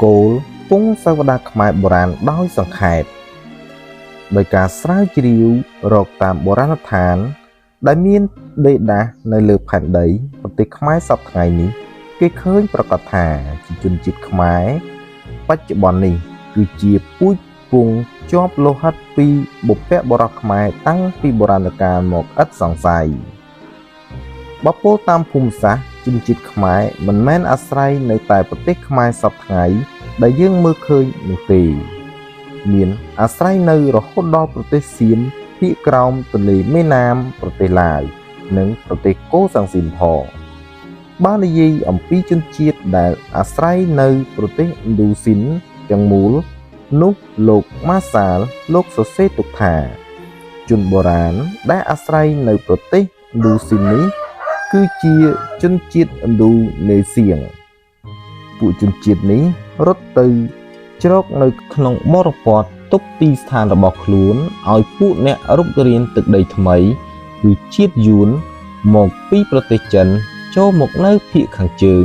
គោលពងសាវតាខ្មែរបុរាណដោយសង្ខេបដោយការស្រាវជ្រាវរកតាមបុរាណដ្ឋានដែលមានដេដាសនៅលើផែនដីប្រទេសខ្មែរសពថ្ងៃនេះគេឃើញប្រកាសថាជាជនជាតិខ្មែរបច្ចុប្បន្ននេះគឺជាពូជពងជាប់លោហិតពីបុព្វបុរសខ្មែរតាំងពីបុរាណកាលមកឥតសង្ស័យបពោលតាមភូមិសាស្ត្រជនជាតិខ្មែរមិនមែនអាស្រ័យនៅតែប្រទេសខ្មែរសពថ្ងៃដែលយើងមើលឃើញនោះទេមានអាស្រ័យនៅរហូតដល់ប្រទេសសៀមភាគក្រោមទន្លេមេណាមប្រទេសឡាវនិងប្រទេសកូសាំងស៊ីនផងបើនិយាយអំពីជនជាតិដែលអាស្រ័យនៅប្រទេសឥណ្ឌូស៊ីនទាំងមូលនោះលោកម៉ាសាលលោកសរសេរទុកថាជនបុរាណដែលអាស្រ័យនៅប្រទេសឥណ្ឌូស៊ីននេះគឺជាជនជាតិឥណ្ឌូនេសៀងពួកជនជាតិនេះរត់ទៅជ្រកនៅក្នុងបរិពតទុកទីស្ថានរបស់ខ្លួនឲ្យពួកអ្នករុករានទឹកដីថ្មីគឺជាតិយួនមកពីប្រទេសចិនចូលមកនៅភាគខាងជើង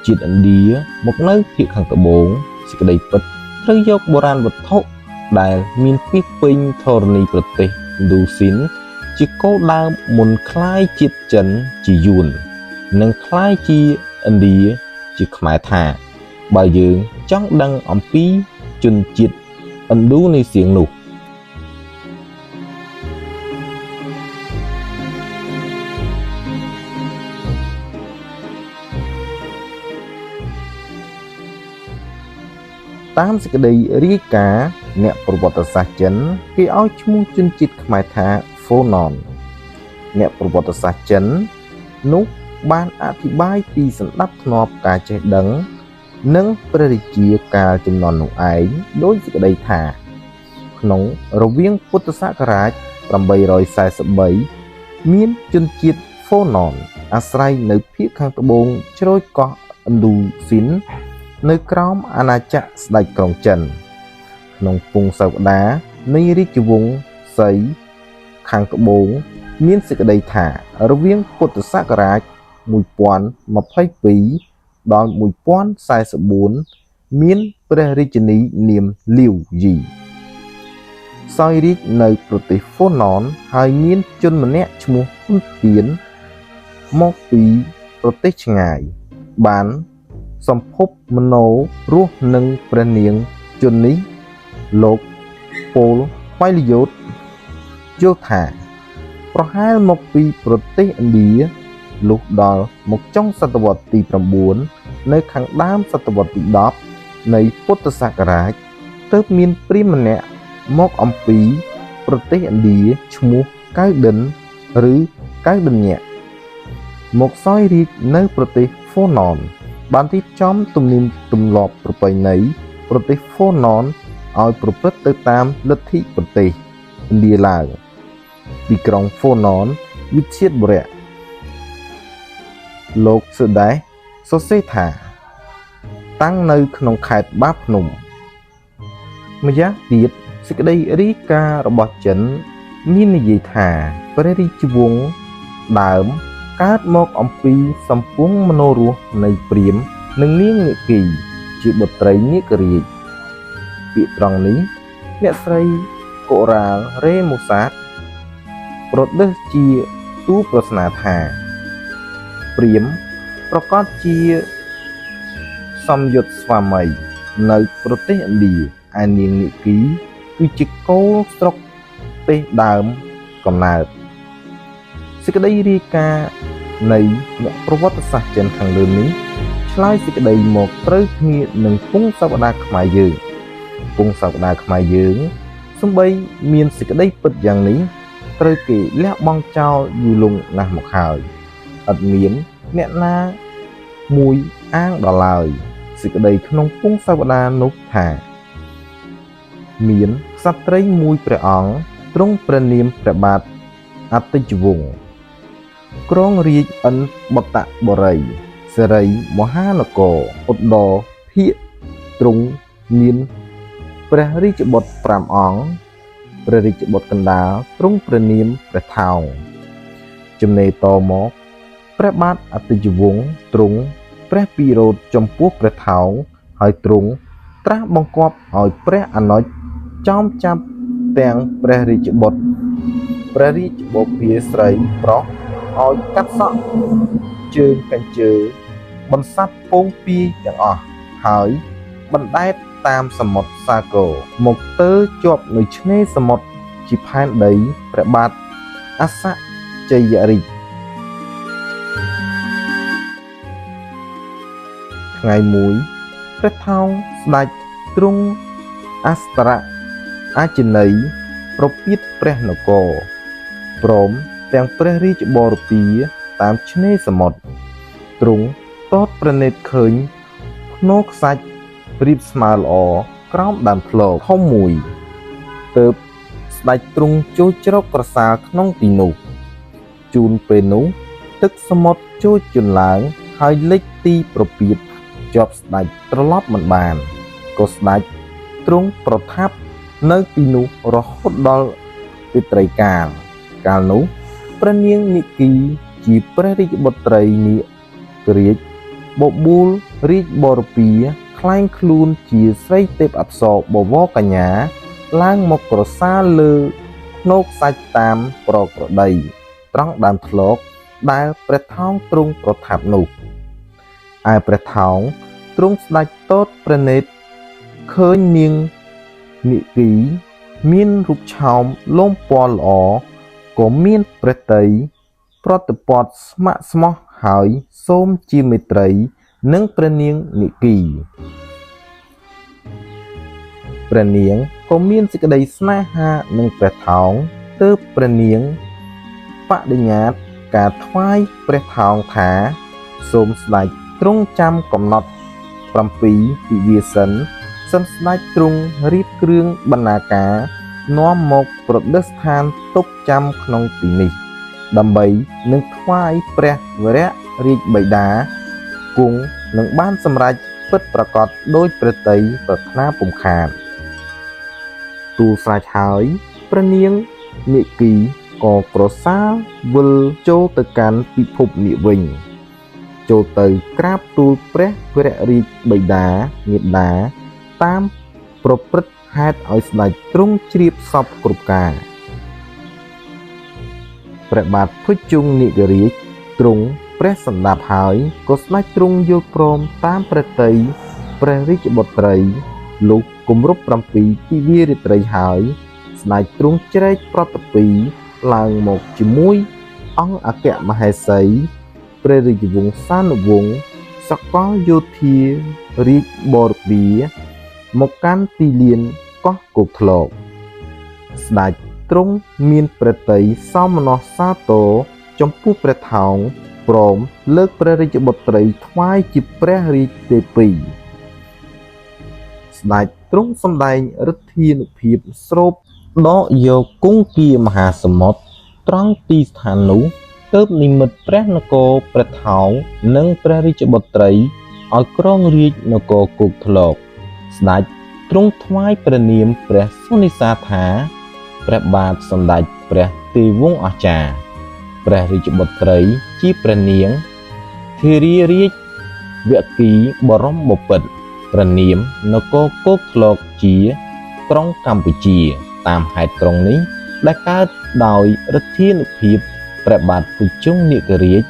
ជាតិឥណ្ឌាមកនៅភាគខាងត្បូងសេចក្តីពិតត្រូវយកបុរាណវត្ថុដែលមានពីពេញធរណីប្រទេសឥណ្ឌូស៊ីនជាគោលដៅមុនคล้ายជាតិចិនជាយួននិងคล้ายជាឥណ្ឌាជាខ្មែរថាបើយើងចង់ដឹងអំពីជនជាតិឥណ្ឌូនេសៀងនោះតាមសេចក្តីរាយការណ៍អ្នកប្រវត្តិសាស្ត្រចិនគេឲ្យឈ្មោះជនជាតិខ្មែរថាហ្វូណនអ្នកប្រវត្តិសាស្ត្រចិននោះបានអធិប្បាយពីសណ្ដាប់ធ្នាប់ការចេះដឹងនិងព្រះរាជាកាលជំនាន់នោះឯងដោយសេចក្តីថាក្នុងរវាងពុទ្ធសករាជ843មានជនជាតិហ្វូណនអាស្រ័យនៅភាគខាងត្បូងជ្រោយកោះឥណ្ឌូស៊ីននៅក្រោមអាណាចក្រស្ដេចក្រុងចិនក្នុងពងសាវតានៃរាជវង្សសីខាងត្បូងមានសេចក្តីថារវាងពុទ្ធសករាជ1022ដល់1044មានព្រះរាជិនីនាមលាវយីសោយរាជនៅប្រទេសហ្វូណនហើយមានជនម្នាក់ឈ្មោះហ៊ុនទៀនមកពីប្រទេសឆ្ងាយបានសម្ភពមโนរស់នឹងព្រះនាងជននេះលោកប៉ូលវ៉ៃលីយ៉ូតយល់ថាប្រហែលមកពីប្រទេសឥណ្ឌាលុះដល់មកចុងសតវត្សទី9នៅខាងដើមសតវត្សទី10នៃពុទ្ធសករាជទើបមានព្រាហ្មណ៍ម្នាក់មកអំពីប្រទេសឥណ្ឌាឈ្មោះកៅដិនឬកៅដិនញៈមកសោយរាជនៅប្រទេសហ្វូណនបានរៀបចំទំនៀមទម្លាប់ប្រពៃណីប្រទេសហ្វូណនឲ្យប្រព្រឹត្តទៅតាមលទ្ធិប្រទេសឥណ្ឌាឡើងពីក្រុងហ្វូណនវិទ្យាបុរៈលោកសុដេសសរសេរថាតាំងនៅក្នុងខេត្តបាភ្នំម្យ៉ាងទៀតសេចក្តីរាយការណ៍របស់ចិនមាននិយាយថាព្រះរាជវង្សដើមកើតមកអំពីសម្ពង់មโนរស់នៃព្រាហ្មណ៍និងនាងនាគីជាបុត្រីនាគរាជពាក្យត្រង់នេះអ្នកស្រីកូរ៉ាល់រ៉េមូសាតប្រដេសជាទូប្រស្នាថាព្រាហ្មណ៍ប្រកាសជាសម្យុទ្ធស្វាមីនៅប្រទេសឥណ្ឌាឯនាងនាគីគឺជាកូនស្រុកទេសដើមកំណើតសេចក្តីរាយការណ៍នៃអ្នកប្រវត្តិសាស្ត្រចិនខាងលើនេះឆ្លើយសេចក្តីមកត្រូវគ្នានឹងពងសាវតាខ្មែរយើងពងសាវតាខ្មែរយើងសំបីមានសេចក្តីពិតយ៉ាងនេះត្រូវគេលះបង់ចោលយូរលង់ណាស់មកហើយឥតមានអ្នកណាមួយអាងដល់ឡើយសេចក្តីក្នុងពងសាវតានោះថាមានក្សត្រីមួយព្រះអង្គទ្រង់ព្រះនាមព្រះបាទអតិជវង្សគ្រងរាជឥនបតបុរីសេរីមហានគរឧត្តរភាគទ្រង់មានព្រះរាជបុត្រ5អង្គព្រះរាជបុត្រកណ្ដាលទ្រង់ព្រះនាមព្រះថោងចំណេរតមកព្រះបាទអតិជវង្សទ្រង់ព្រះពិរោធចំពោះព្រះថោងហើយទ្រង់ ត្រាស់បង្គាប់ឲ្យព្រះអនុជចោមចាប់ទាំងព្រះរាជបុត្រាស្រីប្រុសឲ្យកាត់សក់ជើងកញ្ជើបន្សាត់ពងពីទាំងអស់ហើយបណ្ដែតតាមសមុទ្រសាគរមកទើជាប់នៅឆ្នេរសមុទ្រជាផែនដីព្រះបាទអសជយរាជថ្ងៃមួយព្រះថោងស្ដេចទ្រង់អស្តរអជនេយ្យប្រពាតព្រះនគរព្រមទាំងព្រះរាជបរិពារតាមឆ្នេរសមុទ្រទ្រង់ទតប្រណិតឃើញភ្នោខ្សាច់ប្រៀបស្មើល្អក្រោមដើមធ្លកធំមួយទើបស្ដេចទ្រង់ចូលជ្រកក្រសាលក្នុងទីនោះជូនពេលនោះទឹកសមុទ្រចូលជន់ឡើងហើយលិចទីប្រពាតជាប់ស្ដេចត្រឡប់មិនបានក៏ស្ដេចទ្រង់ប្រថាប់នៅទីនោះរហូតដល់រាត្រីកាលនោះព្រះនាងនិគីជាព្រះរាជបុត្រីនាគរាជបបួលរាជបរិពារខ្លែងខ្លួនជាស្រីទេពអប្សរបវរកញ្ញាឡើងមកក្រសាលលើភ្នោខ្សាច់តាមប្រក្រតីត្រង់ដើមធ្លកដែលព្រះថោងទ្រង់ប្រថាប់នោះឯព្រះថោងទ្រង់ស្ដេចទតព្រះនេត្រឃើញនាងនិគីមានរូបឆោមលោមពណ៌ល្អក៏មានព្រះតីប្រតិបត្តិស្ម័គ្រស្មោះហើយសូមជាមេត្រីនឹងព្រះនាងនិគីព្រះនាងក៏មានសេចក្តីស្នេហានឹងព្រះថោងទើបព្រះនាងបដិញ្ញាតការថ្វាយព្រះថោងថាសូមស្ដេចទ្រង់ចាំកំណត់7ទិវាសិនស្ដេចទ្រង់រៀបគ្រឿងបណ្ណាការនាំមកប្រឌិស្ថានទុកចាំក្នុងទីនេះដើម្បីនឹងថ្វាយព្រះវររាជបិតាគង់នឹងបានសម្រេចពិតប្រាកដដោយព្រះតីប្រាថ្នាពុំខាតទូលស្រេចហើយព្រះនាងនិគីក៏ប្រសាវិលចូលទៅកាន់ពិភពនេះវិញចូលទៅក្រាបទូលព្រះវររាជបិតាមេតាតាមប្រព្រឹត្តហេតុឲ្យស្ដេចទ្រង់ជ្រាបសពគ្រប់ការព្រះបាទភុជង្គនាគរាជទ្រង់ព្រះសម្ដាប់ហើយក៏ស្ដេចទ្រង់យល់ព្រមតាមព្រះតីព្រះរាជបុត្រីលុះគម្រប់7ទិវារាត្រីហើយស្ដេចទ្រង់ជ្រែកប្រតិពីឡើងមកជាមួយអង្គអគ្គមហេសីព្រះរាជវង្សានុវង្សសកលយោធារាជបរិពារមកកាន់ទីលានកោះគោកធ្លកស្ដេចទ្រង់មានព្រះតីសោមនស្សសាទរចំពោះព្រះថោងព្រមលើកព្រះរាជបុត្រីថ្វាយជាព្រះរាជទេពីស្ដេចទ្រង់សម្ដែងឫទ្ធានុភាពស្រូបដកយកគង្គាមហាសមុទ្រត្រង់ទីស្ថាននោះទើបនិមិត្តព្រះនគរព្រះថោងនិងព្រះរាជបុត្រីឲ្យគ្រងរាជនគរគោកធ្លកស្ដេចទ្រង់ថ្វាយព្រះនាមព្រះសុនិសាថាព្រះបាទសម្ដេចព្រះទេវវង្សអស្ចារ្យព្រះរាជបុត្រីជាព្រះនាងធារារាជវគីបរមបុព្វព្រះនាមនគរគោកធ្លកជាក្រុងកម្ពុជាតាមហេតុក្រុងនេះដែលកើតដោយឫទ្ធានុភាពព្រះបាទភុជង្គនាគរាជ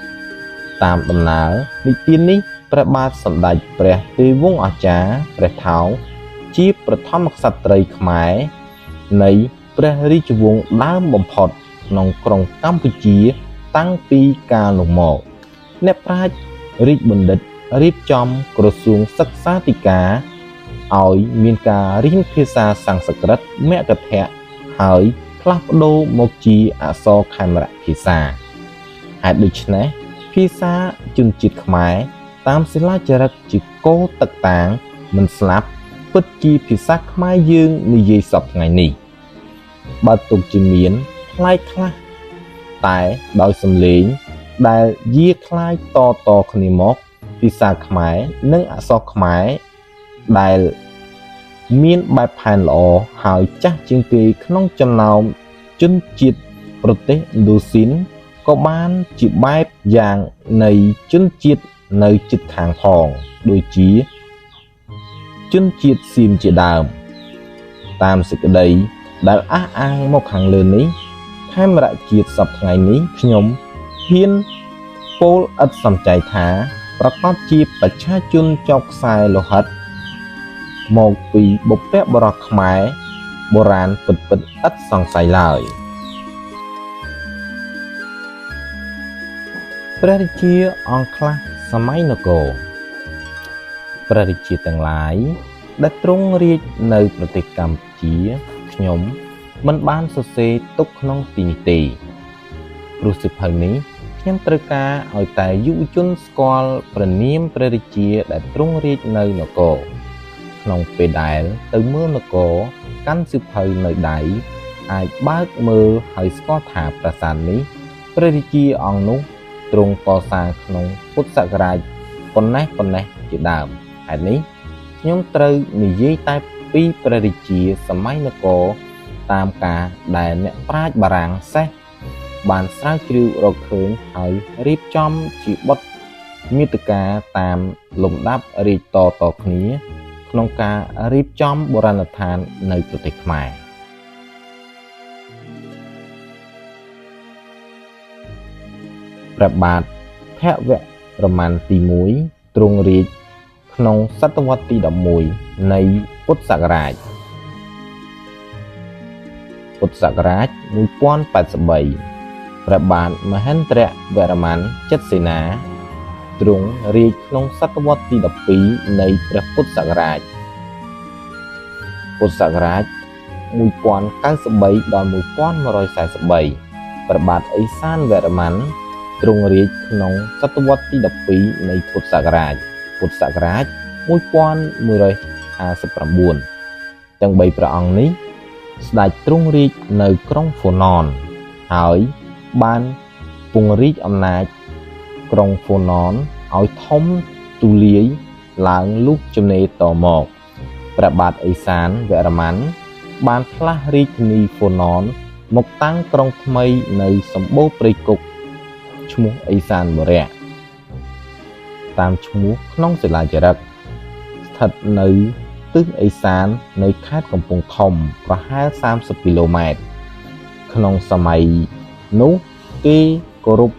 តាមដំណើរនិទាននេះព្រះបាទសម្ដេចព្រះទេវវង្សអស្ចារ្យព្រះថោងជាប្រធមក្សត្រីខ្មែរនៃព្រះរាជវង្សដើមបំផុតក្នុងក្រុងកម្ពុជាតាំងពីកាលនោះមកអ្នកប្រាជ្ញរាជបណ្ឌិតរៀបចំក្រសួងសិក្សាធិការឲ្យមានការរៀនភាសាសំស្ក្រឹតមគធៈហើយផ្លាស់ប្ដូរមកជាអក្សរខេមរៈភាសាហេតុដូច្នេះភាសាជនជាតិខ្មែរតាមសិលាចារឹកជាកោទឹកតាងមិនស្លាប់ពិតជាភាសាខ្មែរយើងនិយាយសពថ្ងៃនេះបើទុកជាមានផ្លែកខ្លះតែដោយសំឡេងដែលយាคล้ายតគ្នាមកភាសាខ្មែរនិងអក្សរខ្មែរដែលមានបែបផែនល្អហើយចាស់ជាងគេក្នុងចំណោមជនជាតិប្រទេសឥណ្ឌូស៊ីនក៏បានជាបែបយ៉ាងនៃជនជាតិនៅជិតខាងផងដូចជា ជនជាតិសៀមជាដើមតាមសេចក្តីដែលអះអាងមកខាងលើនេះខេមរៈជាតិសពថ្ងៃនេះខ្ញុំហ៊ានពោលឥតសំចៃថាប្រកបជាប្រជាជនចោកខ្សែលោហិតមកពីបុព្វបុរសខ្មែរបុរាណពិតឥតសង្ស័យឡើយព្រះរាជាអង្គខ្លះសម័យនគរព្រះរាជាទាំងឡាយដែលទ្រង់រាជនៅប្រទេសកម្ពុជាខ្ញុំមិនបានសរសេរទុកក្នុងទីនេះទេព្រោះសិភៅនេះខ្ញុំត្រូវការឲ្យតែយុវជនស្គាល់ព្រះនាមព្រះរាជាដែលទ្រង់រាជនៅនគរក្នុងពេលដែលទៅមើលនគរកាន់សិភៅនៅដៃអាចបើកមើលហើយស្គាល់ថាប្រាសាទនេះព្រះរាជាអង្គនោះទ្រង់កសាងក្នុងពុទ្ធសករាជប៉ុណ្ណេះជាដើមហេតុនេះខ្ញុំត្រូវនិយាយតែពីព្រះរាជាសម័យនគរតាមការដែលអ្នកប្រាជ្ញបារាំងសេះបានស្រាវជ្រាវរកឃើញហើយរៀបចំជាបទមាតិកាតាមលំដាប់រាជតគ្នាក្នុងការរៀបចំបុរាណដ្ឋាននៅប្រទេសខ្មែរព្រះបាទភវរ្ម័នទី1ទ្រង់រាជក្នុងសតវត្សទី11នៃពុទ្ធសករាជ1083ព្រះបាទមហេន្ទ្រវរ្ម័នចិត្រសេនាទ្រង់រាជក្នុងសតវត្សទី12នៃព្រះពុទ្ធសករាជ1093ដល់1143ព្រះបាទឥសានវរ្ម័នទ្រង់រាជក្នុងសតវត្សទី12នៃពុទ្ធសករាជ1159ទាំង3ព្រះអង្គនេះស្ដេចទ្រង់រាជនៅក្រុងហ្វូណនហើយបានពង្រីកអំណាចក្រុងហ្វូណនឲ្យធំទូលាយឡើងលុះចំណេរតមកព្រះបាទឥសានវរ្ម័នបានផ្លាស់រាជធានីហ្វូណនមកតាំងក្រុងថ្មីនៅសម្បូរព្រៃគុកឈ្មោះឥសានបុរៈតាមឈ្មោះក្នុងសិលាចារឹកស្ថិតនៅទិសឥសាននៃខេត្តកំពង់ធំប្រហែល30គីឡូម៉ែត្រក្នុងសម័យនោះគេគោរព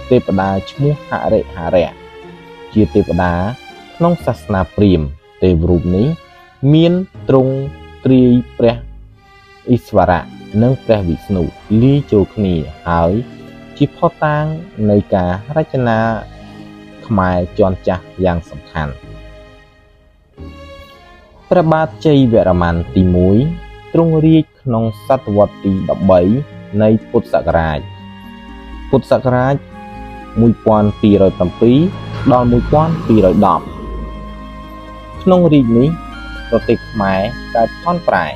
ទេវតាឈ្មោះហរិហរៈជាទេវតាក្នុងសាសនាព្រាហ្មណ៍ទេវរូបនេះមានទ្រង់ទ្រាយព្រះឥស្វរៈនិងព្រះវិស្ណុលាយចូលគ្នាហើយជាភស្តុតាងនៃការរចនាខ្មែរជាន់ចាស់យ៉ាងសំខាន់ព្រះបាទជ័យវរ្ម័នទី1ទ្រង់រាជក្នុងសតវត្សទី13នៃពុទ្ធសករាជ1207ដល់1210ក្នុងរាជនេះប្រទេសខ្មែរកើតផនប្រែ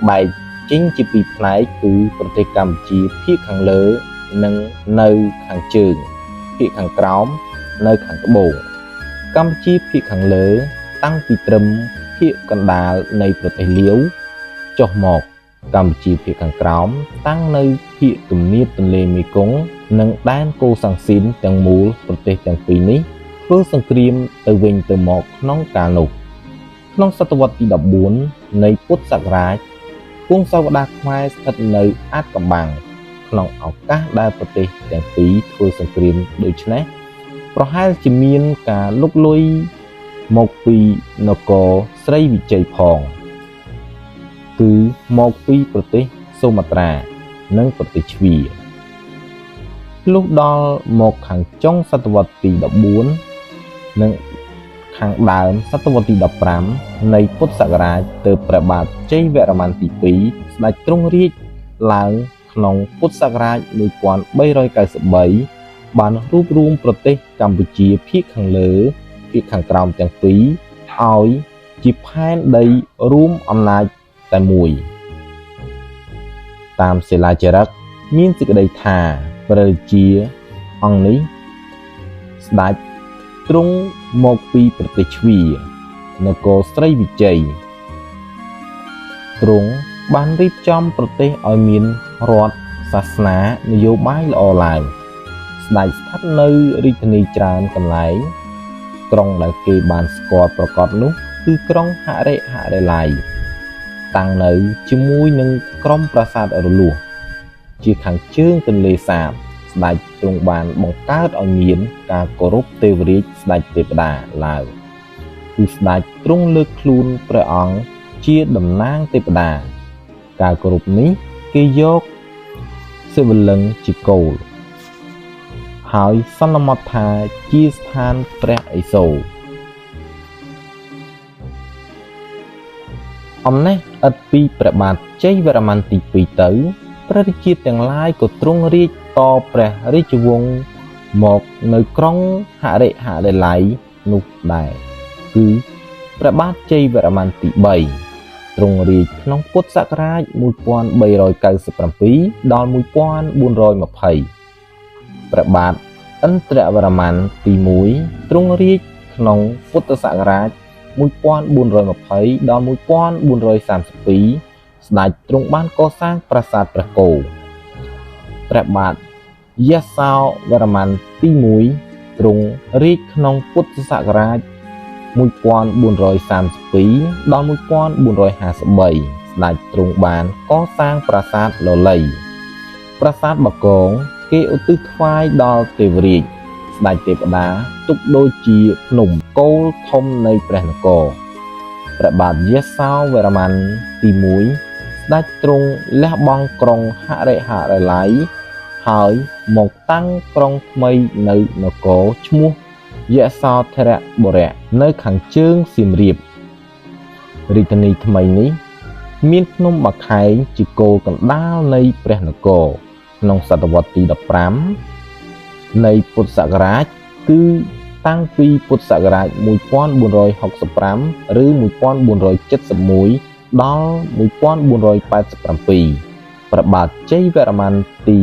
បែកចេញជាពីរផ្នែកគឺប្រទេសកម្ពុជាភាគខាងលើនិងនៅខាងជើងភាគខាងក្រោមនៅខាងត្បូងកម្ពុជាភាគខាងលើតាំងពីត្រឹមភាគកណ្ដាលនៃប្រទេសលាវចុះមកកម្ពុជាភាគខាងក្រោមតាំងនៅភាគទំនាបទន្លេមេគង្គនិងដែនកូសាំងស៊ីនទាំងមូលប្រទេសទាំងពីរនេះធ្វើសង្គ្រាមទៅវិញទៅមកក្នុងកាលនោះក្នុងសតវត្សទី14នៃពុទ្ធសករាជពងសាវតាខ្មែរស្ថិតនៅអាថ៌កំបាំងក្នុងឱកាសដែលប្រទេសទាំងពីរធ្វើសង្គ្រាមដូចនេះប្រហែលជាមានការលុកលុយមកពីនគរស្រីវិជ័យផងគឺមកពីប្រទេសសូម៉ាត្រានិងប្រទេសជ្វីលុះដល់មកខាងចុងសតវត្សទី14និងខាងដើមសតវត្សទី15នៃពុទ្ធសករាជទើបព្រះបាទជ័យវរ្ម័នទី2ស្ដេចទ្រង់រាជឡើងក្នុងពុទ្ធសករាជ1393បានរួបរวมប្រទេសកម្ពុជាភាគខាងលើភាគខាងក្រោមទាំងពីរឲ្យជាផែនដីរួមអំណាចតែមួយតាមសិលាចារឹកមានសេចក្តីថាព្រះរាជាអង្គនេះស្ដេចទ្រង់មកពីប្រទេសជ្វីនគរស្រីវិជ័យទ្រង់បានរៀបចំប្រទេសឲ្យមានរដ្ឋសាសនានយោបាយល្អឡើងស្ដេចស្ថិតនៅរាជធានីច្រើនកន្លែងក្រុងដែលគេបានស្គាល់ប្រកបនោះ គឺក្រុងហរិហរឡៃតាំងនៅជាមួយនឹងក្រុមប្រាសាទរលួសជាខាងជើងទន្លេសាបស្ដេចទ្រង់បានបង្កើតឲ្យមានការគោរពទេវរាជស្ដេចទេវតាឡើងគឺស្ដេចទ្រង់លើកខ្លួនព្រះអង្គជាតំណាងទេវតាការគោរពនេះគេយកសិវលិង្គជាគោលហើយសន្មតថាជាស្ថានព្រះឥសូរអំណេះឥតពីព្រះបាទជ័យវរ្ម័នទី2ទៅព្រះរាជាទាំងឡាយក៏ទ្រង់រាជតព្រះរាជវង្សមកនៅក្រុងហរិហរឡៃនោះដែរគឺព្រះបាទជ័យវរ្ម័នទី3ទ្រង់រាជក្នុងពុទ្ធសករាជ1397ដល់1420ព្រះបាទឥន្ទ្រវរ្ម័នទី1ទ្រង់រាជក្នុងពុទ្ធសករាជ1420ដល់1432ស្ដេចទ្រង់បានកសាងប្រាសាទព្រះគោព្រះបាទយសោវរ្ម័នទី1ទ្រង់រាជក្នុងពុទ្ធសករាជ1432ដល់1453ស្ដេចទ្រង់បានកសាងប្រាសាទលលៃប្រាសាទបកងគេឧទ្ទិសថ្វាយដល់ទេវរាជស្ដេចទេវតាទុកដូចជាភ្នំគោលធំនៃព្រះនគរព្រះបាទយសោវរ្ម័នទី1ស្ដេចទ្រង់លះបង់ក្រុងហរិហរឡៃហើយមកតាំងក្រុងថ្មីនៅនគរឈ្មោះយសោធរបុរៈនៅខាងជើងសៀមរាបរាជធានីថ្មីនេះមានភ្នំបាខែងជាគោលកណ្ដាលនៃព្រះនគរក្នុងសតវត្សទី15នៃពុទ្ធសករាជគឺតាំងពីពុទ្ធសករាជ1465ឬ1471ដល់1487ព្រះបាទជ័យវរ្ម័នទី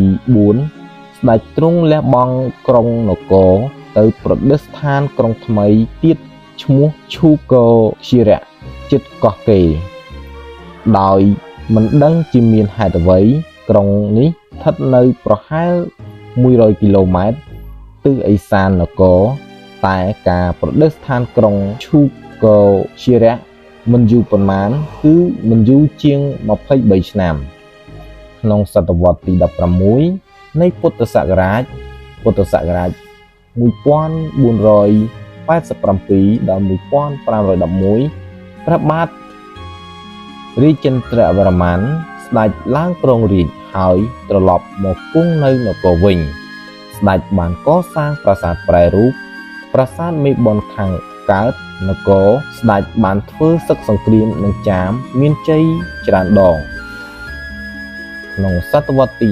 4ស្ដេចទ្រង់លះបង់ក្រុងនគរទៅប្រតិស្ថានក្រុងថ្មីទៀតឈ្មោះឈូកោខ្ជារៈជិតកោះកេរដោយមិនដឹងជាមានហេតុអ្វីក្រុងនេះស្ថិតនៅប្រហែល100គីឡូម៉ែត្រទិសឦសាននគរតែការប្រតិស្ថានក្រុងឈូកោខ្ជារៈមិនយូរប៉ុន្មានគឺមិនយូរជាង23ឆ្នាំក្នុងសតវត្សទី16នៃពុទ្ធសករាជ1487ដល់1511ព្រះបាទរាជេន្ទ្រវរ្ម័នស្ដេចឡើងគ្រងរាជ្យហើយត្រឡប់មកគង់នៅនគរវិញស្ដេចបានកសាងប្រាសាទប្រែរូបប្រាសាទមេបុណ្យខាងកើតនគរស្ដេចបានធ្វើសឹកសង្គ្រាមនឹងចាមមានជ័យច្រើនដងក្នុងសតវត្សទី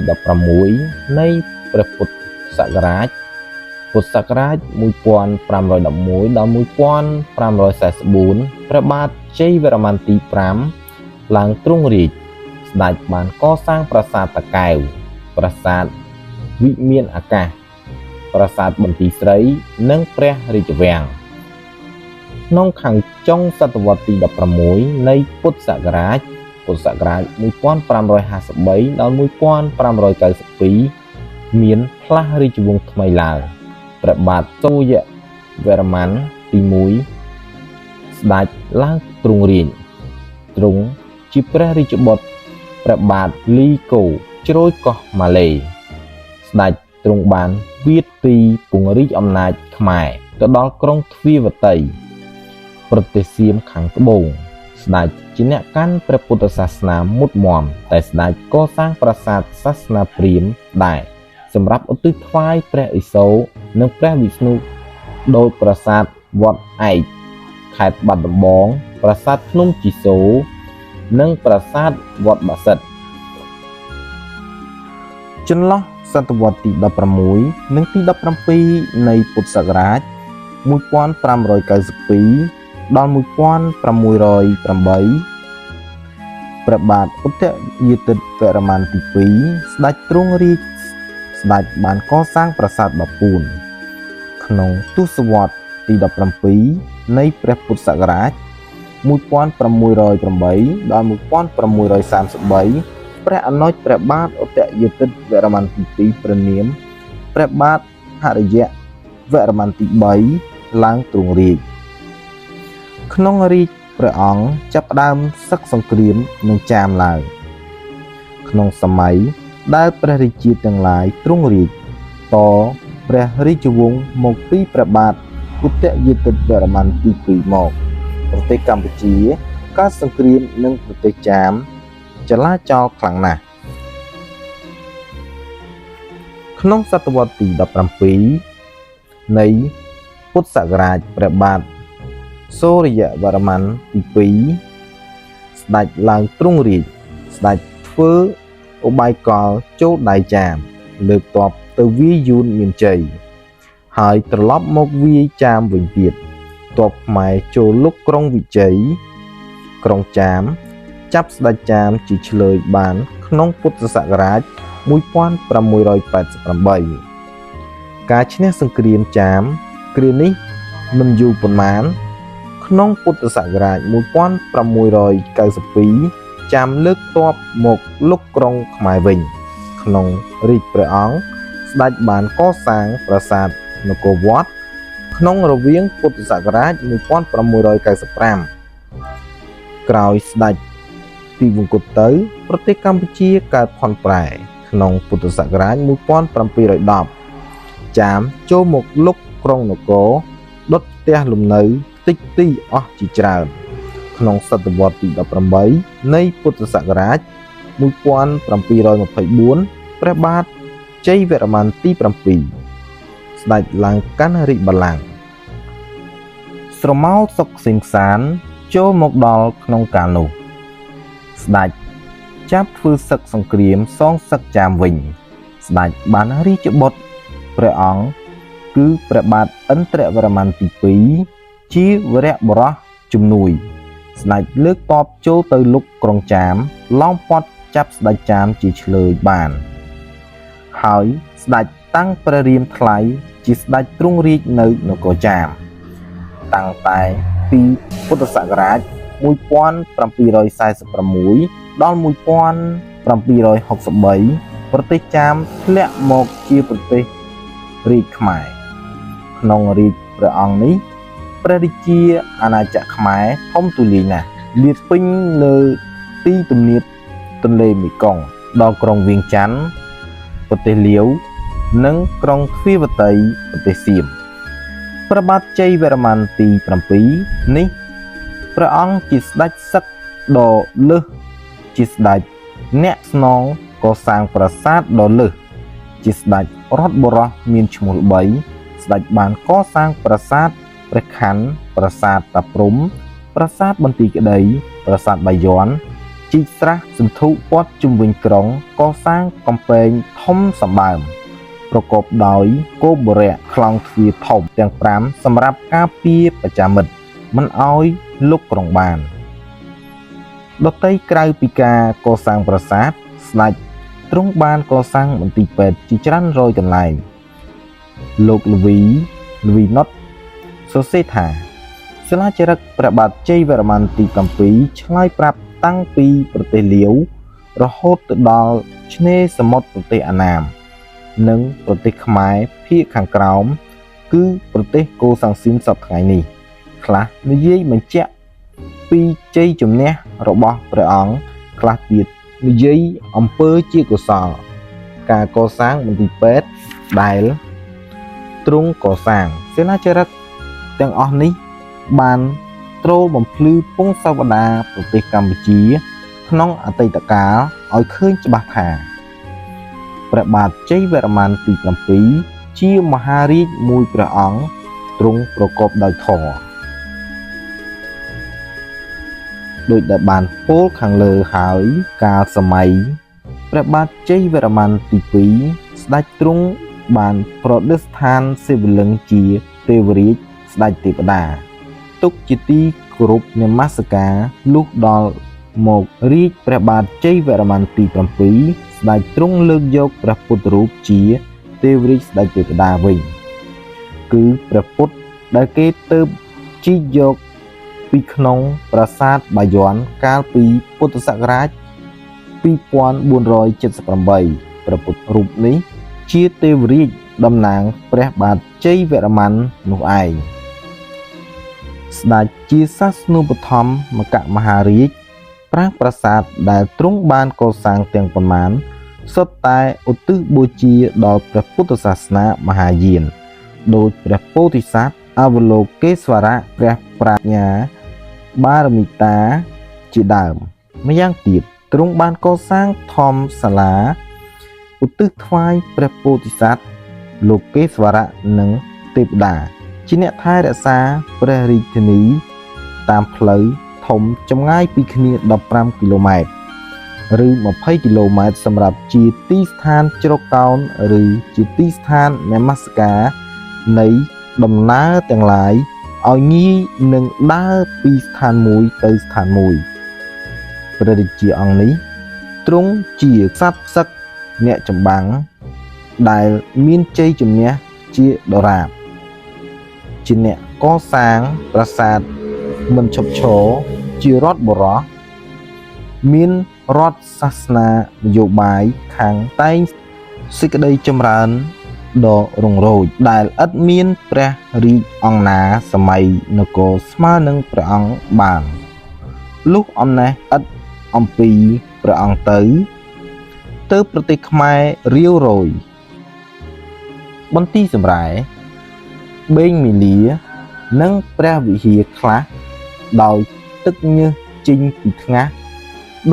16នៃព្រះពុទ្ធសករាជ1511ដល់1544ព្រះបាទជ័យវរ្ម័នទី5ឡើងទ្រង់រាជ្យស្ដេចបានកសាងប្រាសាទតាកែវប្រាសាទវិមានអាកាសប្រាសាទបន្ទាយស្រីនិងព្រះរាជវាំងក្នុងខាងចុងសតវត្សទី16នៃពុទ្ធសករាជ1553ដល់1592មានផ្លាស់រាជវង្សថ្មីឡើងព្រះបាទសូយវរ្ម័នទី1ស្ដេចឡើងទ្រង់រាជ្យទ្រង់ជាព្រះរាជបុត្រព្រះបាទលីកូជ្រោយកោះម៉ាឡេស្ដេចទ្រង់បានវាតពីពង្រីកអំណាចខ្មែរទៅដល់ក្រុងទ្វារវតីប្រទេសសៀមខាងត្បូងស្ដេចជាអ្នកកាន់ព្រះពុទ្ធសាសនាមុតមមតែស្ដេចកសាងប្រាសាទសាសនាព្រាហ្មណ៍ដែរសម្រាប់ឧទ្ទិសថ្វាយព្រះឥសូរនិងព្រះវិស្ណុដោយប្រាសាទវត្តឯកខេត្តបាត់ដំបងប្រាសាទភ្នំជីសូរនិងប្រាសាទវត្តបាសិទ្ធចន្លោះសតវត្សទី16និងទី17នៃពុទ្ធសករាជ1592ដល់1608ព្រះបាទឧទយាទិត្យវរ្ម័នទី2ស្ដេចទ្រង់រាជ្យស្ដេចបានកសាងប្រាសាទបាពួនក្នុងទសវត្សទី17នៃព្រះពុទ្ធសករាជ1608ដល់1633ព្រះអនុជព្រះបាទឧទយាទិត្យវរ្ម័នទី2ព្រះនាមព្រះបាទហរិយវរ្ម័នទី3ឡើងទ្រង់រាជ្យក្នុងរាជ្យ ព្រះអង្គចាប់ផ្ដើមសឹកសង្គ្រាមនឹងចាមឡើងក្នុងសម័យដែលព្រះរាជាទាំងឡាយទ្រង់រាជតព្រះរាជវង្សមកពីព្រះបាទឧទយាទិត្យវរ្ម័នទី 2 មកប្រទេសកម្ពុជាកើតសង្គ្រាមនឹងប្រទេសចាមចលាចលខ្លាំងណាស់ក្នុងសតវត្សទី 17 នៃពុទ្ធសករាជព្រះបាទសូរ្យវរ្ម័នទី 2 ស្ដេចឡើងទ្រង់រាជស្ដេចធ្វើឧបាយកលចូលដៃចាមលើកទ័ពទៅវាយយួនមានជ័យហើយត្រឡប់មកវាយចាមវិញទៀតទ័ពខ្មែរចូលលុកក្រុងវិជ័យក្រុងចាមចាប់ស្ដេចចាមជាឆ្លើយបានក្នុងពុទ្ធសករាជ 1688 ការឈ្នះសង្គ្រាមចាមគ្រានេះមិនយូរប៉ុន្មានក្នុងពុទ្ធសករាជ 1692 ចាមលើកទ័ពមកលុកក្រុងខ្មែរវិញក្នុងរាជព្រះអង្គស្ដេចបានកសាងប្រាសាទនគរវត្តក្នុងរវាងពុទ្ធសករាជ 1695 ក្រោយស្ដេចទីវង្គតទៅប្រទេសកម្ពុជាកើតផុនប្រែក្នុងពុទ្ធសករាជ 1710 ចាមចូលមកលុកក្រុងនគរដុតផ្ទះលំនៅតិចទីអស់ជាច្រើនក្នុងសតវត្សទី 18 នៃពុទ្ធសករាជ 1724 ព្រះបាទជ័យវរ្ម័នទី 7 ស្ដេចឡើងកាន់រាជបល្ល័ង្កស្រមោលសុកសិង្សានចូលមកដល់ក្នុងកាលនោះស្ដេចចាប់ធ្វើសឹកសង្គ្រាមសងសឹកចាមវិញស្ដេចបានរាជបុត្រព្រះអង្គគឺព្រះបាទឥន្ទ្រវរ្ម័នទី 2 ជាវរៈបុរសជំនួយស្ដេចលើកទ័ពចូលទៅលុកក្រុងចាមឡោមព័ទ្ធចាប់ស្ដេចចាមជាឆ្លើយបានហើយស្ដេចតាំងព្រះរាមថ្លៃជាស្ដេចទ្រង់រាជនៅនគរចាមតាំងតែពីពុទ្ធសករាជ 1746 ដល់ 1763 ប្រទេសចាមធ្លាក់មកជាប្រទេសរាជខ្មែរក្នុងរាជព្រះអង្គនេះព្រះរាជាអាណាចក្រខ្មែរធំទូលាយណាស់លាតពេញលើទីទំនាបទន្លេមេគង្គដល់ក្រុងវៀងច័ន្ទប្រទេសលាវនិងក្រុងទ្វារវតីប្រទេសសៀមព្រះបាទជ័យវរ្ម័នទី 7 នេះព្រះអង្គជាស្ដេចសឹកដ៏លើសជាស្ដេចអ្នកស្នងកសាងប្រាសាទដ៏លើសជាស្ដេចរដ្ឋបុរសមានឈ្មោះល្បីស្ដេចបានកសាងប្រាសាទព្រះខ័នប្រាសាទតាព្រំប្រាសាទបន្ទាយក្តីប្រាសាទបាយ័នជីកស្រះសន្ធុព័ទ្ធជុំវិញក្រុងកសាងកំពែងធំសម្បើមប្រកបដោយគោបុរៈខ្លោងទ្វារធំទាំង 5 សម្រាប់ការពារបច្ចាមិត្តមិនឲ្យលុកក្រុងបានដទៃក្រៅពីការកសាងប្រាសាទស្ដេចទ្រង់បានកសាងមន្ទីរពេទ្យជាច្រើនរយកន្លែងលោកលវីណុតសរសេរថាសិលាចារឹកព្រះបាទជ័យវរ្ម័នទី 7 ឆ្លើយប្រាប់តាំងពីប្រទេសលាវរហូតទៅដល់ឆ្នេរសមុទ្រប្រទេសអាណាមនិងប្រទេសខ្មែរភាគខាងក្រោមគឺប្រទេសកូសាំងស៊ីនសពថ្ងៃនេះខ្លះនិយាយបញ្ជាក់ពីជ័យជំនះរបស់ព្រះអង្គខ្លះទៀតនិយាយអំពើជាកុសលការកសាងមន្ទីរពេទ្យដែលទ្រង់កសាងសេនាចារឹកទាំងអស់នេះបានទ្រោលបំភ្លឺពងសាវតាប្រទេសកម្ពុជាក្នុងអតីតកាលឲ្យឃើញច្បាស់ថាព្រះបាទជ័យវរ្ម័នទី 7 ជាមហារាជមួយព្រះអង្គទ្រង់ប្រកបដោយធម៌ដោយដែលបានពោលខាងលើហើយកាលសម័យព្រះបាទជ័យវរ្ម័នទី 2 ស្ដេចទ្រង់បានប្រឌិស្ថានសិវលិង្គជាទេវរាជស្ដេចទេវតាទុកជាទីគោរពនមស្ការលុះដល់មករាជព្រះបាទជ័យវរ្ម័នទី 7 ស្ដេចទ្រង់លើកយកព្រះពុទ្ធរូបជាទេវរាជស្ដេចទេវតាវិញគឺព្រះពុទ្ធដែលគេទៅជីកយកពីក្នុងប្រាសាទបាយ័នកាលពីពុទ្ធសករាជ 2478 ព្រះពុទ្ធរូបនេះជាទេវរាជតំណាងព្រះបាទជ័យវរ្ម័ននោះឯង ស្ដេចជាសាសនូបត្ថម្ភមកមហារាជប្រាង្គប្រាសាទដែលទ្រង់បានកសាងទាំងប៉ុន្មានសុទ្ធតែឧទ្ទិសបូជាដល់ព្រះពុទ្ធសាសនាមហាយានដោយព្រះពោធិសត្វអវលោកេស្វរៈព្រះប្រាជ្ញាបារមិតាជាដើមម្យ៉ាងទៀតទ្រង់បានកសាងធម្មសាលាឧទ្ទិសថ្វាយព្រះពោធិសត្វលោកេស្វរៈនិងទេវតាជាអ្នកថែរក្សាព្រះរាជធានីតាមផ្លូវធំចម្ងាយពីគ្នា15គីឡូម៉ែត្រឬ20គីឡូម៉ែត្រសម្រាប់ជាទីស្ថានជ្រកកោនឬជាទីស្ថាននមស្ការនៃដំណើរទាំងឡាយឲ្យងាយនឹងដើរពីស្ថានមួយទៅស្ថានមួយព្រះរាជាអង្គនេះទ្រង់ជាសត្វសឹកអ្នកចម្បាំងដែលមានជ័យជំនះជាដរាបជាអ្នកកសាងប្រាសាទមិនឈប់ឈរជារដ្ឋបរោះមានរដ្ឋសាសនានយោបាយខាងតែងសេចក្តីចម្រើនដ៏រុងរោចដែលឥតមានព្រះរាជអង្គណាសម័យនគរស្មើនឹងព្រះអង្គបានលុះអំណេះឥតអំពីព្រះអង្គទៅប្រទេសខ្មែររាវរយបន្ទីសម្រែបេងមីលានិងព្រះវិហារខ្លះដោយទឹកញើសចេញពីថ្ងាស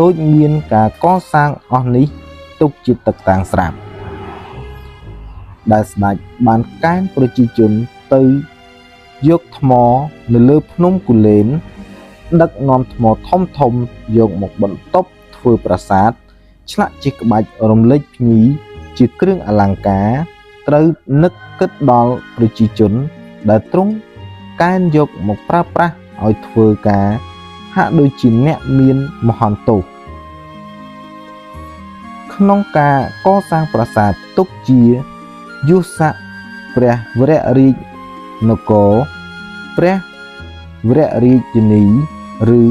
ដូចមានការកសាងអស់នេះទុកជាទឹកតាំងស្រាប់ដែលស្ដេចបានកេណ្ឌប្រជាជនទៅយកថ្មនៅលើភ្នំគូលែនដឹកនាំថ្មធំយកមកបន្ទប់ធ្វើប្រាសាទឆ្លាក់ជាក្បាច់រំលេចភ្ញីជាគ្រឿងអលង្ការត្រូវនឹកគិតដល់ប្រជាជនដែលទ្រង់កេណ្ឌយកមកប្រើប្រាស់ឲ្យធ្វើការហាក់ដូចជាអ្នកមានមហន្តោសក្នុងការកសាងប្រាសាទទុកជាយុស័កព្រះវររាជនគរព្រះវររាជនីឬ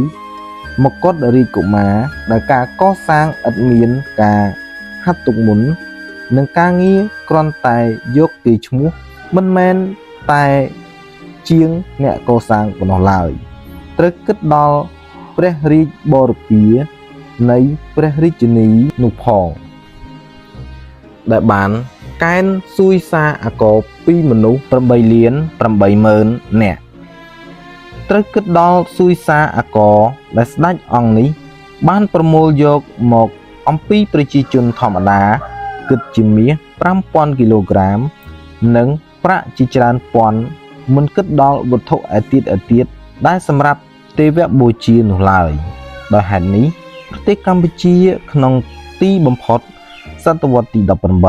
មកុដរាជកុមារដែលការកសាងឥតមានការហាត់ទុកមុននិងការងារគ្រាន់តែយកគេឈ្មោះមិនមែនតែជាងអ្នកកសាងប៉ុណ្ណោះឡើយត្រូវគិតដល់ព្រះរាជបរិពារនៃព្រះរាជនីនោះផងដែលបានកេណ្ឌសួយសារអាករពីមនុស្ស8,800,000 នាក់ត្រូវគិតដល់សួយសារអាករដែលស្ដេចអង្គនេះបានប្រមូលយកមកអំពីប្រជាជនធម្មតាគិតជាមាស 5,000 គីឡូក្រាមនិងប្រាក់ជាច្រើនពាន់មិនគិតដល់វត្ថុឯទៀតដែលសម្រាប់ទេវបូជានោះឡើយដោយហេតុនេះប្រទេសកម្ពុជាក្នុងទីបំផុតសតវត្សទី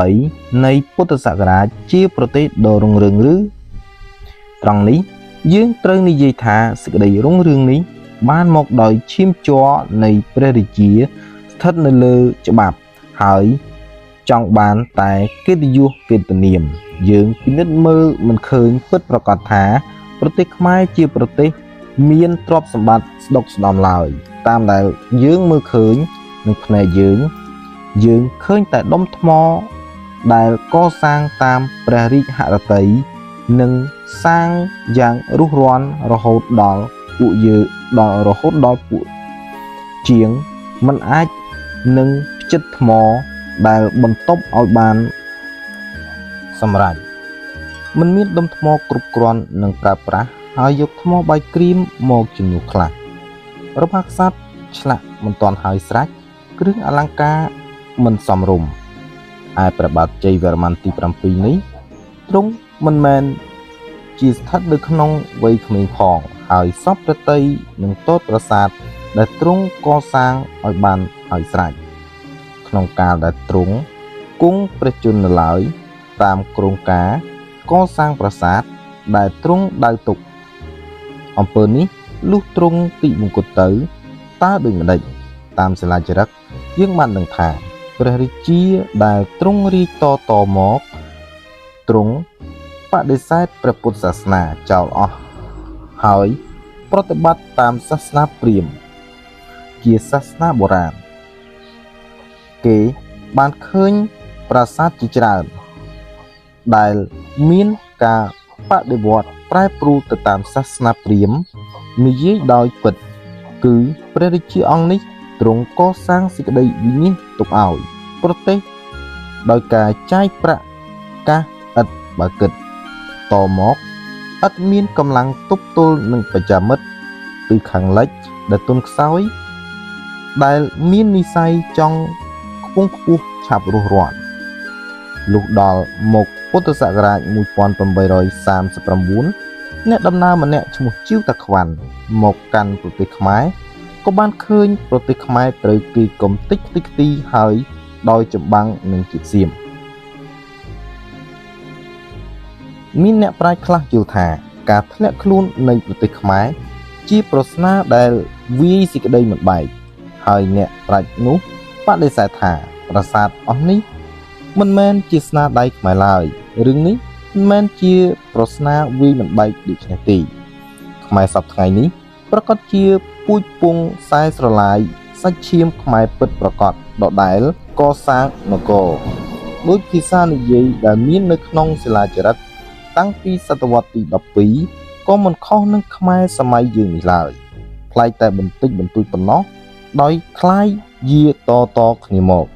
18នៃពុទ្ធសករាជជាប្រទេសដ៏រុងរឿងឬត្រង់នេះយើងត្រូវនិយាយថាសេចក្តីរុងរឿងនេះបានមកដោយឈាមជ័រនៃព្រះរាជាស្ថិតនៅលើច្បាប់ហើយចង់បានតែកិត្តិយសកិត្តិនាមយើងពិនិត្យមើលមិនឃើញពិតប្រាកដថាប្រទេសខ្មែរជាប្រទេសមានទ្រព្យសម្បត្តិស្ដុកស្ដំឡើយតាមដែលយើងមើលឃើញនឹងភ្នែកយើងឃើញតែដុំថ្មដែលកសាងតាមព្រះរាជហឫទ័យនិងសាងយ៉ាងរុះរាន់រហូតដល់ពួកជាងមិនអាចនឹងផ្ចិតថ្មដែលបន្ទប់ឲ្យបានសម្រេចមិនមានដុំថ្មគ្រប់គ្រាន់នឹងប្រើប្រាស់ហើយយកថ្មបាយក្រៀមមកជំនួសខ្លះរបស់ក្សត្រឆ្លាក់មិនទាន់ហើយស្រេចគ្រឿងអលង្ការមិនសមរម្យឯព្រះបាទជ័យវរ្ម័នទី7នេះទ្រង់មិនមែនជាស្ថិតនៅក្នុងវ័យក្មេងផងហើយសពព្រះតីនឹងតូចប្រាសាទដែលទ្រង់កសាងឲ្យបានហើយស្រេចក្នុងកាលដែលទ្រង់គង់ព្រះជន្មនៅឡើយតាមគ្រោងការកសាងប្រាសាទដែលទ្រង់ដៅទុកអំពើនេះលុះទ្រង់ទីមង្គតទៅតើដូចម្ដេចតាមសិលាចារឹកយើងបានដឹងថាព្រះរាជាដែលទ្រង់រាជតមកទ្រង់បដិសេធព្រះពុទ្ធសាសនាចោលអស់ហើយប្រតិបត្តិតាមសាសនាព្រាហ្មណ៍ជាសាសនាបុរាណគេបានឃើញប្រាសាទជាច្រើនដែលមានការបដិវត្ត ប្រែប្រួលទៅតាមសាសនាព្រាហ្មណ៍និយាយដោយពិតគឺព្រះរាជាអង្គនេះទ្រង់កសាងសេចក្តីវិនិច្ឆ័យទុកឲ្យប្រទេសដោយការចាយប្រាក់កាសឥតបើគិតតមកឥតមានកម្លាំងទប់ទល់នឹងប្រចាំមិត្តtừខាងលិចដែលទុនខ្សោយដែលមាននិស័យចង់ខ្ពង់ខ្ពស់ឆាប់រស់រាន់លុះដល់មកពុទ្ធសករាជ1839អ្នកដំណើរម្នាក់ឈ្មោះជីវតាខ្វាន់មកកាន់ប្រទេសខ្មែរក៏បានឃើញប្រទេសខ្មែរត្រូវគេកំទេចខ្ទេចខ្ទីហើយដោយចម្បាំងនឹងជាតិសៀមមានអ្នកប្រាជ្ញខ្លះយល់ថាការធ្លាក់ខ្លួននៃប្រទេសខ្មែរជាប្រស្នាដែលវាយសេចក្តីមិនបែកហើយអ្នកប្រាជ្ញនោះបដិសេធថាប្រាសាទអស់នេះមិនមែនជាស្នាដៃខ្មែរឡើយរឿងនេះមិនមែនជាប្រស្នាវាយមិនបែកដូចនេះទេខ្មែរសពថ្ងៃនេះប្រកាសជាពូជពងខ្សែស្រឡាយសាច់ឈាមខ្មែរពិតប្រកបដដែលកសាងនគរដោយភាសានិយាយដែលមាននៅក្នុងសិលាចារឹកតាំងពីសតវត្សទី12ក៏មិនខុសនឹងខ្មែរសម័យយើងនេះឡើយប្លែកតែបន្តិចបន្តួចប៉ុណ្ណោះដោយคล้ายយាតគ្នាមក